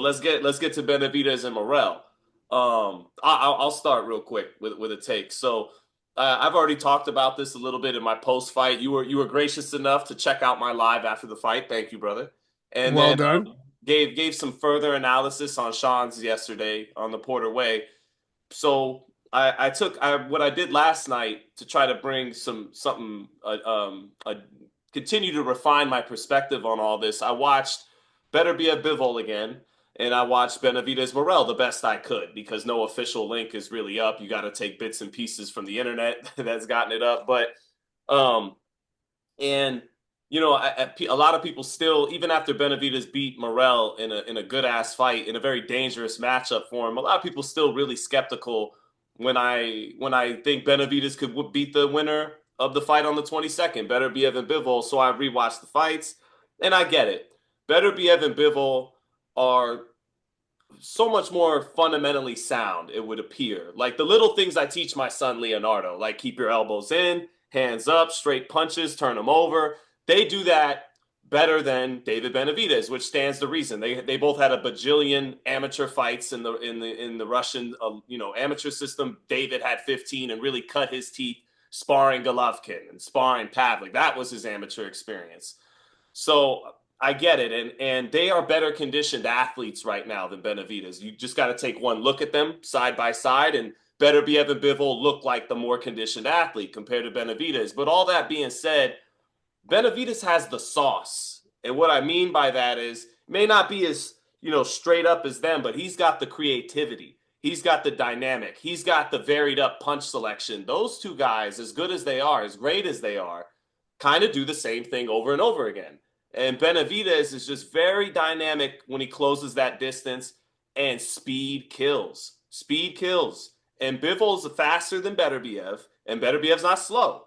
Let's get to Benavidez and Morrell. I'll start real quick with a take. So I've already talked about this a little bit in my post fight. You were gracious enough to check out my live after the fight. Thank you, brother. And Well then done. gave some further analysis on Sean's yesterday on the Porter Way. So I took what I did last night to try to bring something continue to refine my perspective on all this. I watched Beterbiev Bivol again, and I watched Benavidez Morrell the best I could because no official link is really up. You got to take bits and pieces from the internet that's gotten it up, but um and a lot of people still, even after Benavidez beat Morrell in a good ass fight in a very dangerous matchup for him, a lot of people still really skeptical when I think Benavidez could beat the winner of the fight on the 22nd, Beterbiev and Bivol. So I rewatched the fights, and I get it. Beterbiev and Bivol are so much more fundamentally sound, it would appear. Like the little things I teach my son Leonardo, like keep your elbows in, hands up, straight punches, turn them over. They do that better than David Benavidez, which stands to reason. They both had a bajillion amateur fights in the Russian amateur system. David had 15 and really cut his teeth sparring Golovkin and sparring Pavlik. That was his amateur experience. So I get it, and they are better conditioned athletes right now than Benavidez. You just got to take one look at them side by side, and Beterbiev and Bivol look like the more conditioned athlete compared to Benavidez. But all that being said, Benavidez has the sauce, and what I mean by that is may not be as straight up as them, but he's got the creativity. He's got the dynamic. He's got the varied up punch selection. Those two guys, as good as they are, as great as they are, kind of do the same thing over and over again. And Benavidez is just very dynamic when he closes that distance, and speed kills. Speed kills. And Bivol's faster than Beterbiev, and Beterbiev's not slow.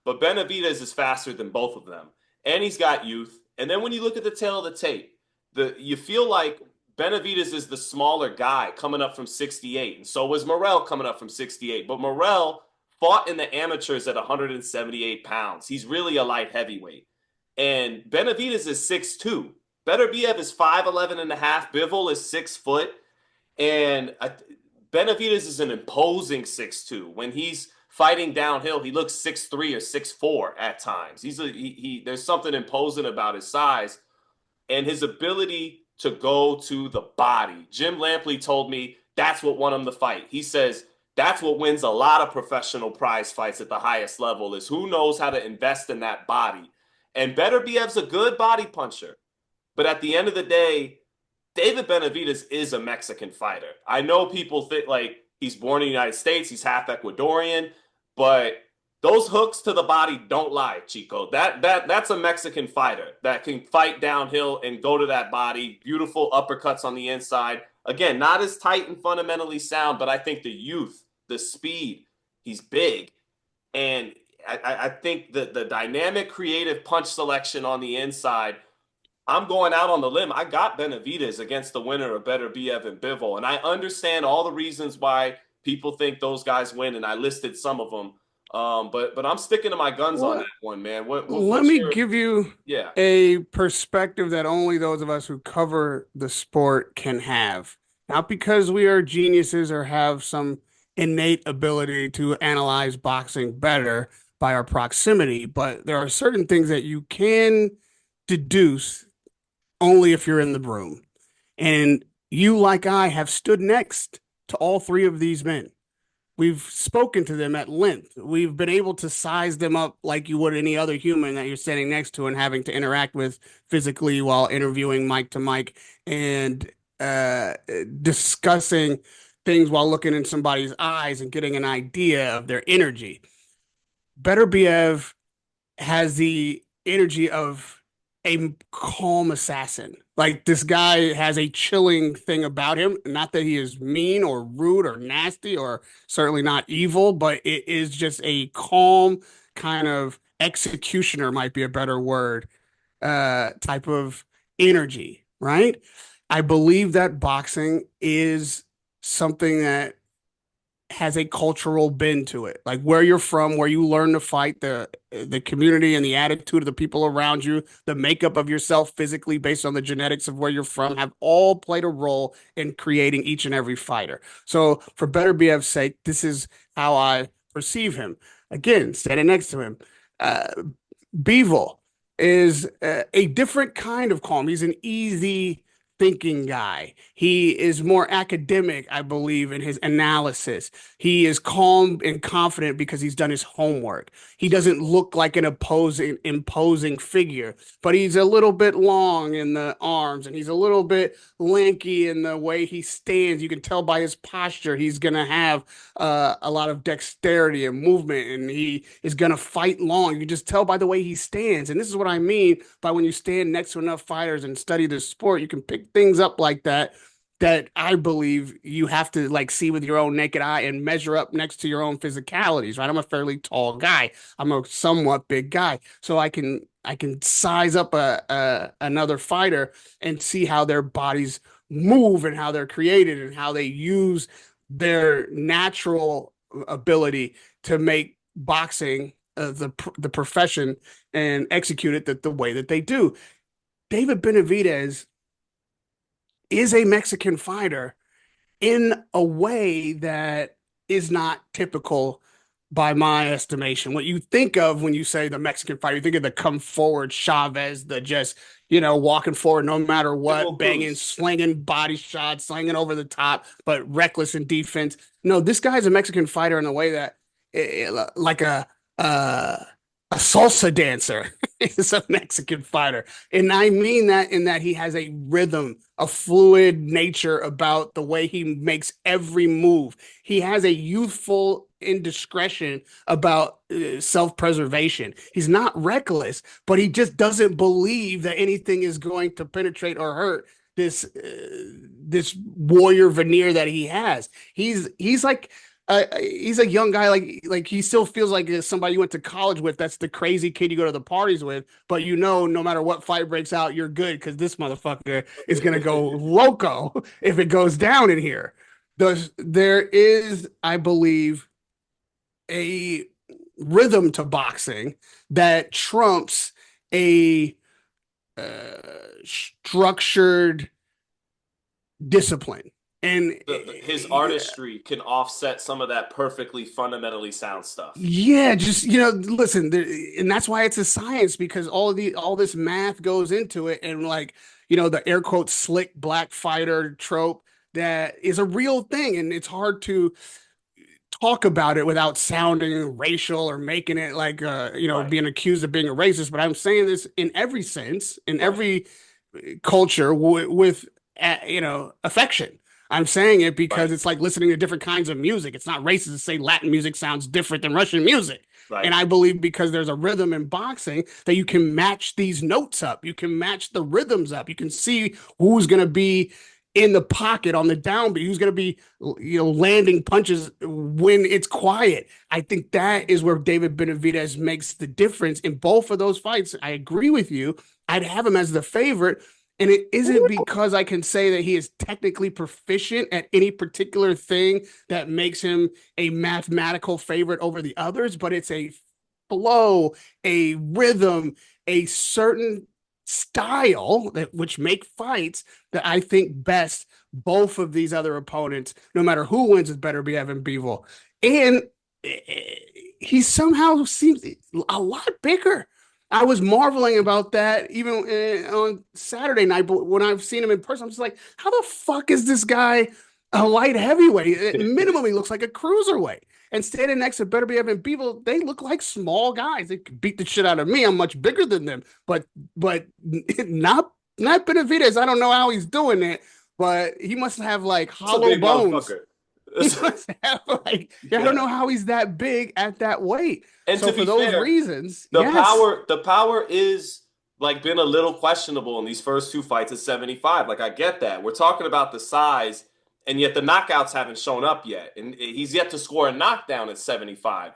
But Benavidez is faster than both of them. And he's got youth. And then when you look at the tail of the tape, you feel like Benavidez is the smaller guy coming up from 68. And so was Morrell coming up from 68. But Morrell fought in the amateurs at 178 pounds. He's really a light heavyweight. And Benavidez is 6'2". Beterbiev is 5'11 and a half. Bivol is 6 foot. And Benavidez is an imposing 6'2". When he's fighting downhill, he looks 6'3 or 6'4 at times. There's something imposing about his size and his ability to go to the body. Jim Lampley told me that's what won him the fight. He says that's what wins a lot of professional prize fights at the highest level is who knows how to invest in that body. And Beterbiev's a good body puncher. But at the end of the day, David Benavidez is a Mexican fighter. I know people think like he's born in the United States, he's half Ecuadorian, but those hooks to the body don't lie, Chico. That's a Mexican fighter that can fight downhill and go to that body. Beautiful uppercuts on the inside. Again, not as tight and fundamentally sound, but I think the youth, the speed, he's big. And I think that the dynamic, creative punch selection on the inside, I'm going out on the limb. I got Benavidez against the winner of Beterbiev and Bivol, and I understand all the reasons why people think those guys win, and I listed some of them. But I'm sticking to my guns on that Well, one, man. let What's me your give you yeah? a perspective that only those of us who cover the sport can have. Not because we are geniuses or have some innate ability to analyze boxing better by our proximity, but there are certain things that you can deduce only if you're in the room. And you, like I, have stood next to all three of these men. We've spoken to them at length. We've been able to size them up like you would any other human that you're standing next to and having to interact with physically while interviewing mic to mic and uh, discussing things while looking in somebody's eyes and getting an idea of their energy. Beterbiev has the energy of a calm assassin. Like this guy has a chilling thing about him. Not that he is mean or rude or nasty or certainly not evil, but it is just a calm kind of executioner, might be a better word, type of energy, right? I believe that boxing is something that has a cultural bend to it. Like where you're from, where you learn to fight, the community and the attitude of the people around you, the makeup of yourself physically based on the genetics of where you're from have all played a role in creating each and every fighter. So for Beterbiev's sake, this is how I perceive him. Again, standing next to him, uh, Bivol is a different kind of calm. He's an easy thinking guy. He is more academic, I believe, in his analysis. He is calm and confident because he's done his homework. He doesn't look like an imposing figure, but he's a little bit long in the arms and he's a little bit lanky in the way he stands. You can tell by his posture he's going to have a lot of dexterity and movement, and he is going to fight long. You can just tell by the way he stands. And this is what I mean by when you stand next to enough fighters and study the sport, you can pick things up like that that I believe you have to like see with your own naked eye and measure up next to your own physicalities, right? I'm a fairly tall guy. I'm a somewhat big guy. So I can size up a another fighter and see how their bodies move and how they're created and how they use their natural ability to make boxing the profession and execute it the way that they do. David Benavidez is a Mexican fighter in a way that is not typical by my estimation. What you think of when you say the Mexican fighter, you think of the come forward Chavez, the just, walking forward no matter what, Pitbull banging, Cruz. slinging body shots, slinging over the top, but reckless in defense. No, this guy's a Mexican fighter in a way that, like uh, a salsa dancer is a Mexican fighter. And I mean that in that he has a rhythm, a fluid nature about the way he makes every move. He has a youthful indiscretion about self-preservation. He's not reckless, but he just doesn't believe that anything is going to penetrate or hurt this warrior veneer that he has. He's like he's a young guy, like he still feels like somebody you went to college with. That's the crazy kid you go to the parties with, but no matter what fight breaks out, you're good because this motherfucker is gonna go loco if it goes down in here. There is, I believe, a rhythm to boxing that trumps a structured discipline. And His artistry can offset some of that perfectly fundamentally sound stuff. yeah, just listen, and that's why it's a science because all this math goes into it, and like the air quote slick black fighter trope that is a real thing, and it's hard to talk about it without sounding racial or making it like Right, being accused of being a racist. But I'm saying this in every sense, in right, every culture with affection. I'm saying it because right, it's like listening to different kinds of music. It's not racist to say Latin music sounds different than Russian music. And right. I believe because there's a rhythm in boxing that you can match these notes up. You can match the rhythms up. You can see who's going to be in the pocket on the downbeat, who's going to be landing punches when it's quiet. I think that is where David Benavidez makes the difference in both of those fights. I agree with you. I'd have him as the favorite, and it isn't because I can say that he is technically proficient at any particular thing that makes him a mathematical favorite over the others, but it's a flow, a rhythm, a certain style that which make fights that I think best both of these other opponents, no matter who wins, it better be Evan Bivol. And he somehow seems a lot bigger. I was marveling about that even on Saturday night, but when I've seen him in person, I'm just like, how the fuck is this guy a light heavyweight? At minimum, he looks like a cruiserweight. And standing next to Beterbiev and Bivol, they look like small guys. They could beat the shit out of me. I'm much bigger than them, but not Benavidez. I don't know how he's doing it, but he must have like It's a hollow big bones. motherfucker. He must have like I don't Yeah. know how he's that big at that weight. And So to for be those fair, reasons, the yes. power is like been a little questionable in these first two fights at 75. Like I get that. We're talking about the size, and yet the knockouts haven't shown up yet. And he's yet to score a knockdown at 75.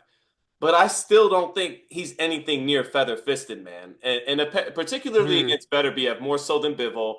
But I still don't think he's anything near feather fisted, man. And particularly Hmm. against Beterbiev, more so than Bivol.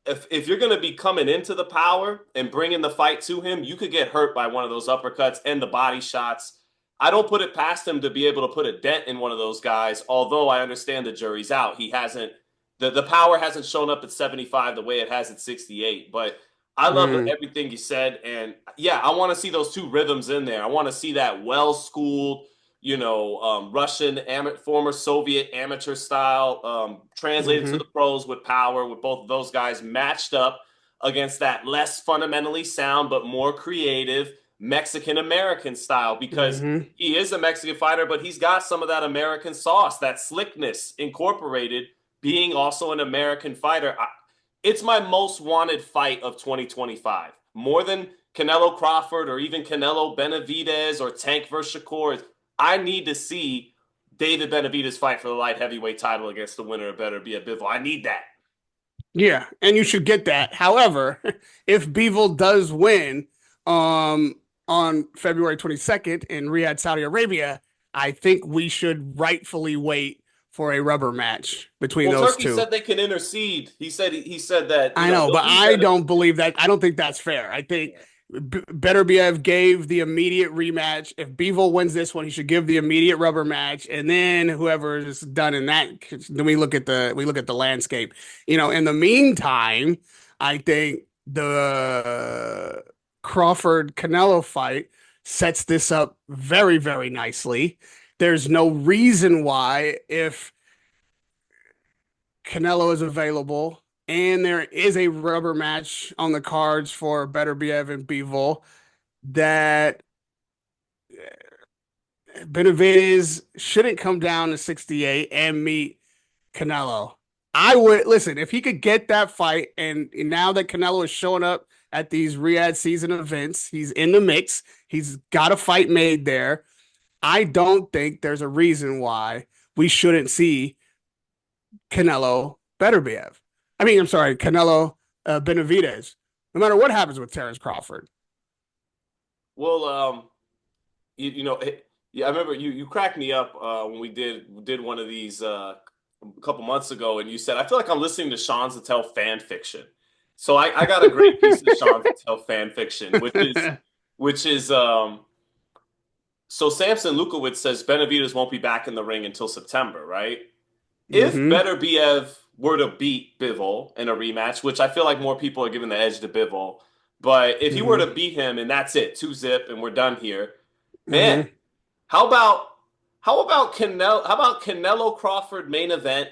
if you're going to be coming into the power and bringing the fight to him, you could get hurt by one of those uppercuts and the body shots. I don't put it past him to be able to put a dent in one of those guys, although I understand the jury's out. He hasn't the power hasn't shown up at 75 the way it has at 68, but I love Mm, everything you said, and yeah, I want to see those two rhythms in there. I want to see that well-schooled, Russian former Soviet amateur style, translated to hmm the pros with power, with both of those guys matched up against that less fundamentally sound but more creative Mexican American style, because hmm he is a Mexican fighter, but he's got some of that American sauce, that slickness incorporated, being also an American fighter. It's my most wanted fight of 2025, more than Canelo Crawford or even Canelo Benavidez or Tank versus Shakur. I need to see David Benavidez fight for the light heavyweight title against the winner of Beterbiev Bivol. I need that. Yeah, and you should get that. However, if Bivol does win um on February 22nd in Riyadh, Saudi Arabia, I think we should rightfully wait for a rubber match between Well, those Turkey two. said they can intercede. He said that I know, he'll but be I there to. don't believe that. I don't think that's fair. I think Beterbiev gave the immediate rematch. If Bivol wins this one, he should give the immediate rubber match, and then whoever is done in that, then we look at the landscape. In the meantime, I think the Crawford Canelo fight sets this up very, very nicely. There's no reason why, if Canelo is available, and there is a rubber match on the cards for Beterbiev and Bivol, that Benavidez shouldn't come down to 68 and meet Canelo. I would listen if he could get that fight, and now that Canelo is showing up at these Riyadh season events, he's in the mix. He's got a fight made there. I don't think there's a reason why we shouldn't see Canelo Beterbiev. I'm sorry, Canelo Benavidez. No matter what happens with Terrence Crawford. Well, yeah, I remember you cracked me up when we did one of these a couple months ago, and you said, I feel like I'm listening to Sean Tell fan fiction. So I got a great piece of Sean Tell fan fiction, which is so Samson Lukowitz says Benavidez won't be back in the ring until September, right? If hmm Beterbiev were to beat Bivol in a rematch, which I feel like more people are giving the edge to Bivol, but if he were to hmm beat him and that's it, 2-zip, and we're done here, man, hmm how about Canelo Crawford main event,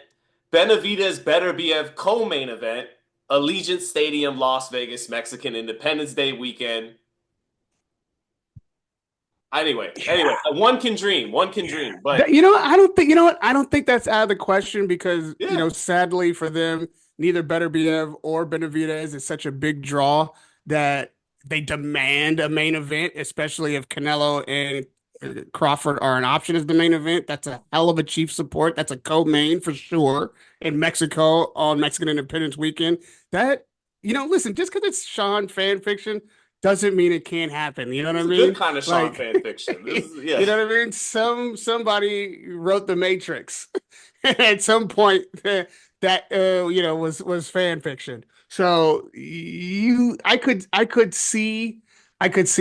Benavidez Beterbiev co-main event, Allegiant Stadium, Las Vegas, Mexican Independence Day weekend. Anyway, Yeah. one can dream, one can dream, but I don't think, I don't think that's out of the question because, yeah, sadly for them, neither Beterbiev or Benavidez is such a big draw that they demand a main event, especially if Canelo and Crawford are an option as the main event. That's a hell of a chief support. That's a co-main for sure in Mexico on Mexican Independence Weekend. That, listen, just because it's Sean fan fiction doesn't mean it can't happen. You know what I it's a good mean? kind of Sean Like, fan fiction. This is yeah. you know what I mean? Somebody wrote The Matrix at some point that was fan fiction. So I could see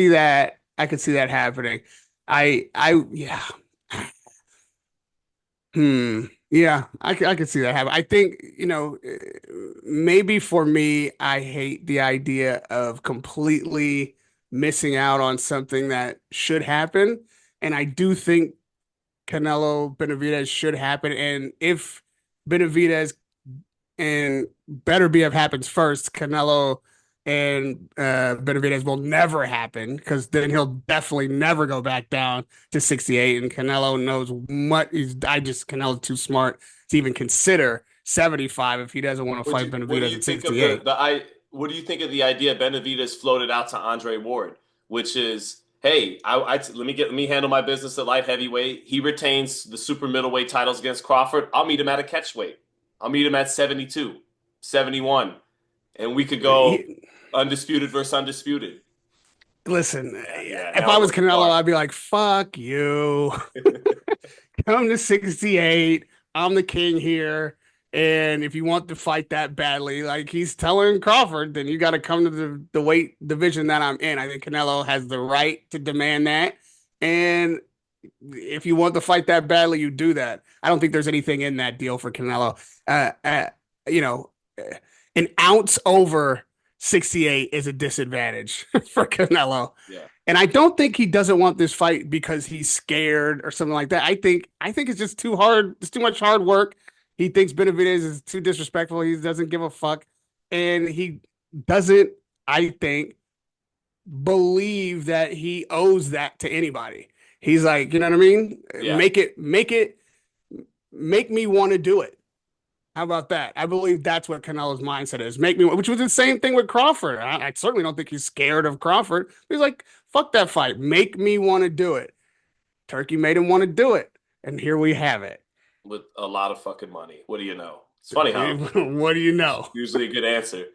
that happening. Yeah. Yeah, I could see that happen. I think, maybe for me, I hate the idea of completely missing out on something that should happen. And I do think Canelo Benavidez should happen. And if Benavidez and Beterbiev happens first, Canelo and Benavidez will never happen because then he'll definitely never go back down to 68. And Canelo knows what he's. Canelo's too smart to even consider 75 if he doesn't want to fight What do Benavidez you at think of 68. what do you think of the idea Benavidez floated out to Andre Ward, which is, hey, let me handle my business at light heavyweight. He retains the super middleweight titles against Crawford. I'll meet him at a catchweight. I'll meet him at 72, 71, and we could go He, undisputed versus undisputed. Listen, Yeah, if now I we're was going Canelo, dark. I'd be like, fuck you. Come to 68. I'm the king here. And if you want to fight that badly, like he's telling Crawford, then you got to come to the weight division that I'm in. I think Canelo has the right to demand that. And if you want to fight that badly, you do that. I don't think there's anything in that deal for Canelo. You know, an ounce over 68 is a disadvantage for Canelo. Yeah. And I don't think he doesn't want this fight because he's scared or something like that. I think it's just too hard. It's too much hard work. He thinks Benavidez is too disrespectful. He doesn't give a fuck. And he doesn't, I think, believe that he owes that to anybody. He's like, you know what I mean? Yeah. Make me want to do it. How about that? I believe that's what Canelo's mindset is. Make me, which was the same thing with Crawford. I certainly don't think he's scared of Crawford. He's like, fuck that fight. Make me want to do it. Turkey made him want to do it. And here we have it. With a lot of fucking money. What do you know? It's funny how What do you know? usually a good answer.